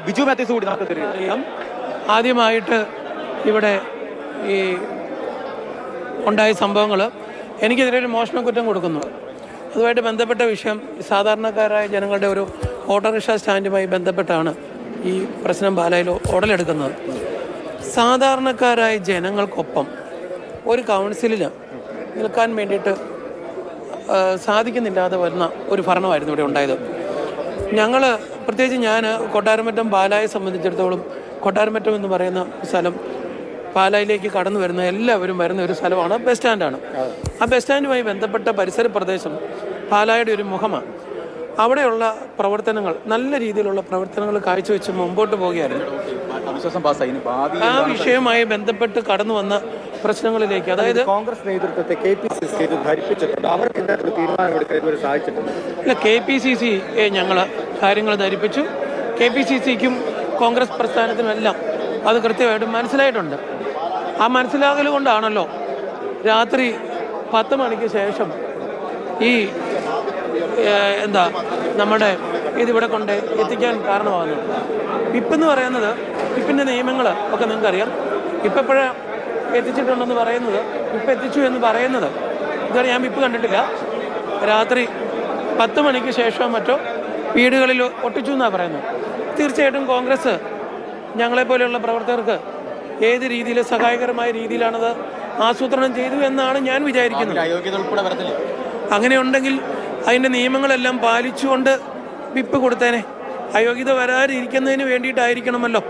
ബിജു മാത്യൂസ് കൂടി നമുക്ക് അറിയാം. ആദ്യമായിട്ട് ഇവിടെ ഈ ഉണ്ടായ സംഭവങ്ങൾ എനിക്കെതിരെ ഒരു മോഷണ കുറ്റം കൊടുക്കുന്നു. അതുമായിട്ട് ബന്ധപ്പെട്ട വിഷയം സാധാരണക്കാരായ ജനങ്ങളുടെ ഒരു ഓട്ടോറിക്ഷ സ്റ്റാൻഡുമായി ബന്ധപ്പെട്ടാണ് ഈ പ്രശ്നം പാലായിൽ ഉടലെടുക്കുന്നത്. സാധാരണക്കാരായ ജനങ്ങൾക്കൊപ്പം ഒരു കൗൺസിലിൽ നിൽക്കാൻ വേണ്ടിയിട്ട് സാധിക്കുന്നില്ലാതെ വരുന്ന ഒരു ഭരണമായിരുന്നു ഇവിടെ ഉണ്ടായത്. ഞങ്ങൾ പ്രത്യേകിച്ച് ഞാൻ കൊട്ടാരമറ്റം പാലായെ സംബന്ധിച്ചിടത്തോളം കൊട്ടാരമറ്റം എന്ന് പറയുന്ന സ്ഥലം പാലായിലേക്ക് കടന്നു വരുന്ന എല്ലാവരും വരുന്ന ഒരു സ്ഥലമാണ് ബസ് സ്റ്റാൻഡാണ്. ആ ബസ് സ്റ്റാൻഡുമായി ബന്ധപ്പെട്ട പരിസര പ്രദേശം പാലായുടെ ഒരു മുഖമാണ്. അവിടെയുള്ള പ്രവർത്തനങ്ങൾ നല്ല രീതിയിലുള്ള പ്രവർത്തനങ്ങൾ കാഴ്ചവെച്ച് മുമ്പോട്ട് പോവുകയായിരുന്നു. ആ വിഷയവുമായി ബന്ധപ്പെട്ട് കടന്നു വന്ന പ്രശ്നങ്ങളിലേക്ക്, അതായത് കോൺഗ്രസ് നേതൃത്വത്തെ KPCC ധരിപ്പിച്ചിട്ടുണ്ട്. അവർക്ക് തീരുമാനമെടുക്കാൻ സാധിച്ചിട്ടുണ്ട്. ഇല്ല, KPCC ഞങ്ങൾ കാര്യങ്ങൾ ധരിപ്പിച്ചു. KPCCക്കും കോൺഗ്രസ് പ്രസ്ഥാനത്തിനുമെല്ലാം അത് കൃത്യമായിട്ട് മനസ്സിലായിട്ടുണ്ട്. ആ മനസ്സിലാകൽ കൊണ്ടാണല്ലോ രാത്രി 10 മണിക്ക് ശേഷം ഈ നമ്മുടെ ഇതിവിടെ കൊണ്ട് എത്തിക്കാൻ കാരണമാകുന്നത്. വിപ്പെന്ന് പറയുന്നത്, വിപ്പിൻ്റെ നിയമങ്ങൾ ഒക്കെ നിങ്ങൾക്കറിയാം. ഇപ്പോഴേ എത്തിച്ചിട്ടുണ്ടെന്ന് പറയുന്നത്, ഇപ്പം എത്തിച്ചു എന്ന് പറയുന്നത്, ഇതുവരെ ഞാൻ വിപ്പ് കണ്ടിട്ടില്ല. രാത്രി 10 മണിക്ക് ശേഷം മറ്റോ വീടുകളിൽ ഒട്ടിച്ചു എന്നാണ് പറയുന്നത്. തീർച്ചയായിട്ടും കോൺഗ്രസ് ഞങ്ങളെപ്പോലെയുള്ള പ്രവർത്തകർക്ക് ഏത് രീതിയിൽ സഹായകരമായ രീതിയിലാണത് ആസൂത്രണം ചെയ്തു എന്നാണ് ഞാൻ വിചാരിക്കുന്നത്. അങ്ങനെ ഉണ്ടെങ്കിൽ അതിൻ്റെ നിയമങ്ങളെല്ലാം പാലിച്ചുകൊണ്ട് വിപ്പ് കൊടുത്തേനെ. അയോഗ്യത വരാതിരിക്കുന്നതിന് വേണ്ടിയിട്ടായിരിക്കണമല്ലോ.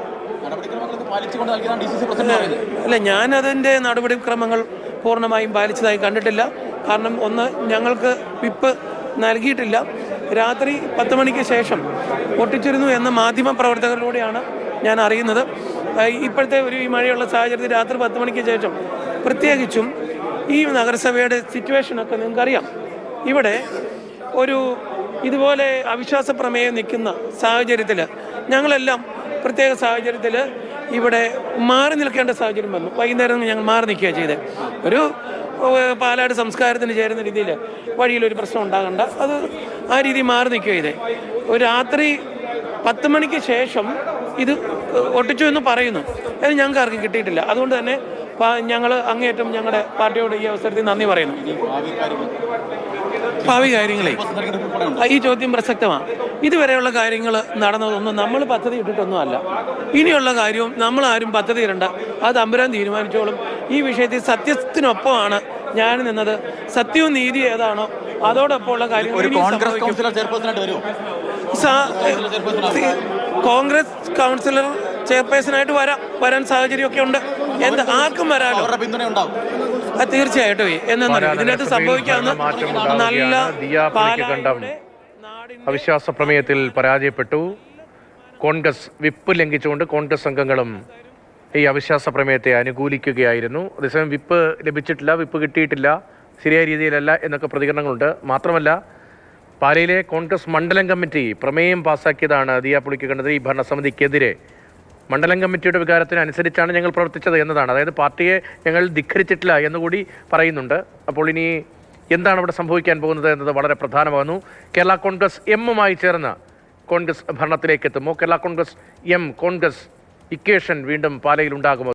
അല്ല, ഞാനതിൻ്റെ നടപടിക്രമങ്ങൾ പൂർണ്ണമായും പാലിച്ചതായി കണ്ടിട്ടില്ല. കാരണം ഒന്ന്, ഞങ്ങൾക്ക് വിപ്പ് നൽകിയിട്ടില്ല. രാത്രി 10 മണിക്ക് ശേഷം ഒട്ടിച്ചിരുന്നു എന്ന മാധ്യമ പ്രവർത്തകരിലൂടെയാണ് ഞാൻ അറിയുന്നത്. ഇപ്പോഴത്തെ ഈ മഴയുള്ള സാഹചര്യത്തിൽ രാത്രി 10 മണിക്ക് ശേഷം, പ്രത്യേകിച്ചും ഈ നഗരസഭയുടെ സിറ്റുവേഷനൊക്കെ നിങ്ങൾക്കറിയാം. ഇവിടെ ഒരു ഇതുപോലെ അവിശ്വാസ പ്രമേയം നിൽക്കുന്ന സാഹചര്യത്തിൽ ഞങ്ങളെല്ലാം പ്രത്യേക സാഹചര്യത്തിൽ ഇവിടെ മാറി നിൽക്കേണ്ട സാഹചര്യം വന്നു. വൈകുന്നേരം ഞങ്ങൾ മാറി നിൽക്കുക ചെയ്തത്. ഒരു പാലാട് സംസ്കാരത്തിന് ചേരുന്ന രീതിയിൽ വഴിയിലൊരു പ്രശ്നം ഉണ്ടാകണ്ട, അത് ആ രീതി മാറി നിൽക്കുക ചെയ്തേ. ഒരു രാത്രി 10 മണിക്ക് ശേഷം ഇത് ഒട്ടിച്ചു എന്ന് പറയുന്നു. അത് ഞങ്ങൾക്ക് ആർക്കും കിട്ടിയിട്ടില്ല. അതുകൊണ്ട് തന്നെ ഞങ്ങൾ അങ്ങേയറ്റം ഞങ്ങളുടെ പാർട്ടിയോട് ഈ അവസരത്തിൽ നന്ദി പറയുന്നു. ഭാവി കാര്യങ്ങളെ ഈ ചോദ്യം പ്രസക്തമാണ്. ഇതുവരെയുള്ള കാര്യങ്ങൾ നടന്നതൊന്നും നമ്മൾ പദ്ധതി ഇട്ടിട്ടൊന്നും അല്ല. ഇനിയുള്ള കാര്യവും നമ്മളാരും പദ്ധതി ഇടണ്ട, അത് തമ്പുരാൻ തീരുമാനിച്ചോളും. ഈ വിഷയത്തിൽ സത്യത്തിനൊപ്പമാണ് ഞാൻ നിന്നത്. സത്യവും നീതി ഏതാണോ അതോടൊപ്പം ഉള്ള കാര്യങ്ങൾ കോൺഗ്രസ് കൗൺസിലർ ചെയർപേഴ്സണായിട്ട് വരാൻ സാഹചര്യമൊക്കെ ഉണ്ട്. ആർക്കും വരാലോ, തീർച്ചയായിട്ടും. ഇതിനകത്ത് സംഭവിക്കാവുന്ന നല്ല അവിശ്വാസ പ്രമേയത്തിൽ പരാജയപ്പെട്ടു. കോൺഗ്രസ് വിപ്പ് ലംഘിച്ചുകൊണ്ട് കോൺഗ്രസ് അംഗങ്ങളും ഈ അവിശ്വാസ പ്രമേയത്തെ അനുകൂലിക്കുകയായിരുന്നു. അതേസമയം വിപ്പ് ലഭിച്ചിട്ടില്ല, വിപ്പ് കിട്ടിയിട്ടില്ല, ശരിയായ രീതിയിലല്ല എന്നൊക്കെ പ്രതികരണങ്ങളുണ്ട്. മാത്രമല്ല, പാലയിലെ കോൺഗ്രസ് മണ്ഡലം കമ്മിറ്റി പ്രമേയം പാസ്സാക്കിയതാണ് ദിയ പുളിക്കകണ്ടത്. ഈ ഭരണസമിതിക്കെതിരെ മണ്ഡലം കമ്മിറ്റിയുടെ വികാരത്തിനനുസരിച്ചാണ് ഞങ്ങൾ പ്രവർത്തിച്ചത് എന്നതാണ്. അതായത് പാർട്ടിയെ ഞങ്ങൾ ധിഖരിച്ചിട്ടില്ല എന്നുകൂടി പറയുന്നുണ്ട്. അപ്പോൾ ഇനി എന്താണ് ഇവിടെ സംഭവിക്കാൻ പോകുന്നത് എന്നത് വളരെ പ്രധാനമാകുന്നു. കേരള കോൺഗ്രസ് എമ്മുമായി ചേർന്ന് കോൺഗ്രസ് ഭരണത്തിലേക്ക് എത്തുമോ? കേരള കോൺഗ്രസ് എം, കോൺഗ്രസ് ഇക്വേഷൻ വീണ്ടും പാലയിൽ ഉണ്ടാകുമോ?